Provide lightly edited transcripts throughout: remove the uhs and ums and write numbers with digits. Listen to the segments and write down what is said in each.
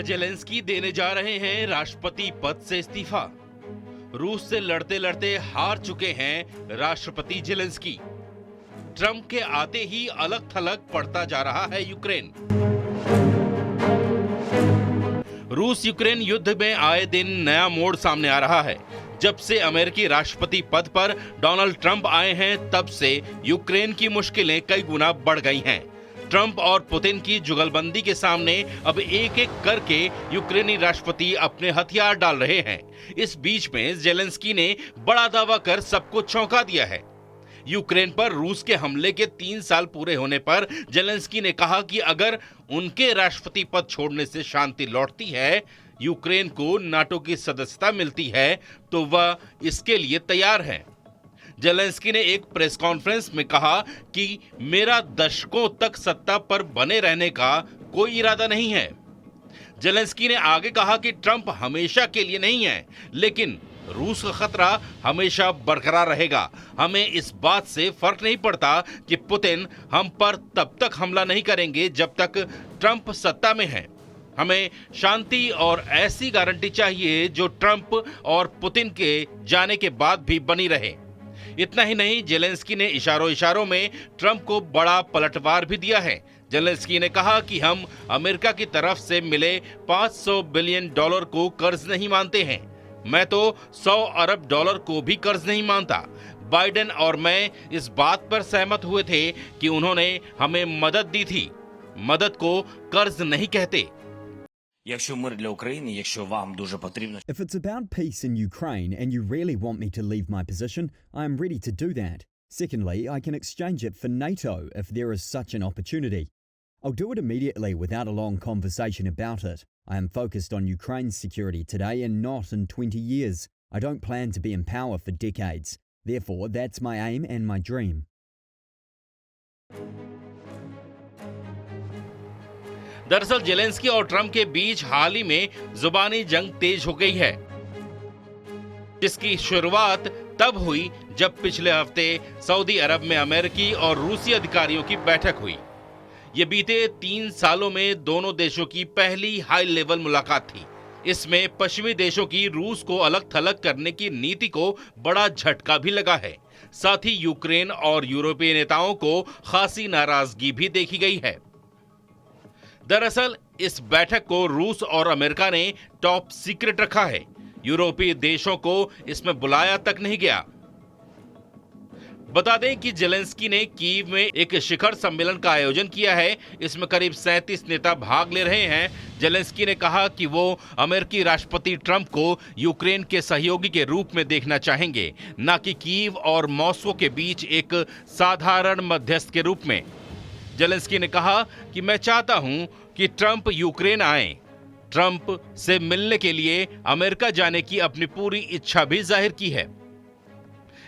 Zelensky देने जा रहे हैं राष्ट्रपति पद से इस्तीफा। रूस से लड़ते लड़ते हार चुके हैं राष्ट्रपति जेलेंस्की। ट्रंप के आते ही अलग थलग पड़ता जा रहा है यूक्रेन। रूस यूक्रेन युद्ध में आए दिन नया मोड़ सामने आ रहा है। जब से अमेरिकी राष्ट्रपति पद पर डोनाल्ड ट्रंप आए हैं, तब से यूक्रेन की मुश्किलें कई गुना बढ़ गई हैं। ट्रंप और पुतिन की जुगलबंदी के सामने अब एक एक करके यूक्रेनी राष्ट्रपति अपने हथियार डाल रहे हैं। इस बीच में जेलेंस्की ने बड़ा दावा कर सबको चौंका दिया है। यूक्रेन पर रूस के हमले के 3 साल पूरे होने पर जेलेंस्की ने कहा कि अगर उनके राष्ट्रपति पद छोड़ने से शांति लौटती है, यूक्रेन को नाटो की सदस्यता मिलती है, तो वह इसके लिए तैयार है। जेलेंस्की ने एक प्रेस कॉन्फ्रेंस में कहा कि मेरा दशकों तक सत्ता पर बने रहने का कोई इरादा नहीं है। जेलेंस्की ने आगे कहा कि ट्रंप हमेशा के लिए नहीं है, लेकिन रूस का खतरा हमेशा बरकरार रहेगा। हमें इस बात से फर्क नहीं पड़ता कि पुतिन हम पर तब तक हमला नहीं करेंगे जब तक ट्रंप सत्ता में है। हमें शांति और ऐसी गारंटी चाहिए जो ट्रंप और पुतिन के जाने के बाद भी बनी रहे। इतना ही नहीं, जेलेंस्की ने इशारों में ट्रंप को बड़ा पलटवार भी दिया है। जेलेंस्की ने कहा कि हम अमेरिका की तरफ से मिले $500 बिलियन को कर्ज नहीं मानते हैं। मैं तो $100 अरब को भी कर्ज नहीं मानता। बाइडेन और मैं इस बात पर सहमत हुए थे कि उन्होंने हमें मदद दी थी। मदद को कर्ज नहीं कहते। Якщо мир для України, якщо вам дуже потрібно. If it's about peace in Ukraine and you really want me to leave my position, I am ready to do that. Secondly, I can exchange it for NATO if there is such an opportunity. I'll do it immediately without a long conversation about it. I am focused on Ukraine's security today and not in 20 years. I don't plan to be in power for decades. Therefore, that's my aim and my dream. दरअसल Zelensky और Trump के बीच हाल ही में जुबानी जंग तेज हो गई है, जिसकी शुरुआत तब हुई जब पिछले हफ्ते सऊदी अरब में अमेरिकी और रूसी अधिकारियों की बैठक हुई। ये बीते 3 सालों में दोनों देशों की पहली हाई लेवल मुलाकात थी। इसमें पश्चिमी देशों की रूस को अलग थलग करने की नीति को बड़ा झटका भी लगा है। साथ ही यूक्रेन और यूरोपीय नेताओं को खासी नाराजगी भी देखी गई है। दरअसल इस बैठक को रूस और अमेरिका ने टॉप सीक्रेट रखा है। यूरोपीय देशों को इसमें बुलाया तक नहीं गया। बता दें कि जेलेंस्की ने कीव में एक शिखर सम्मेलन का आयोजन किया है। इसमें करीब 37 नेता भाग ले रहे हैं। जेलेंस्की ने कहा कि वो अमेरिकी राष्ट्रपति ट्रंप को यूक्रेन के सहयोगी के रूप में देखना चाहेंगे, न कि कीव और मॉस्को के बीच एक साधारण मध्यस्थ के रूप में। जेलेंस्की ने कहा कि मैं चाहता हूं कि ट्रंप यूक्रेन आए। ट्रंप से मिलने के लिए अमेरिका जाने की अपनी पूरी इच्छा भी जाहिर की है।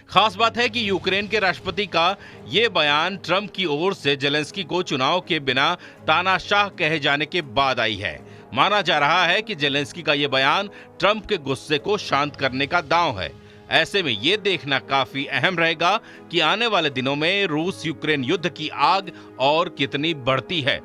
खास बात है कि यूक्रेन के राष्ट्रपति का यह बयान ट्रंप की ओर से जेलेंस्की को चुनाव के बिना तानाशाह कहे जाने के बाद आई है। माना जा रहा है कि जेलेंस्की का यह बयान ट्रंप के गुस्से को शांत करने का दांव है। ऐसे में यह देखना काफी अहम रहेगा कि आने वाले दिनों में रूस यूक्रेन युद्ध की आग और कितनी बढ़ती है।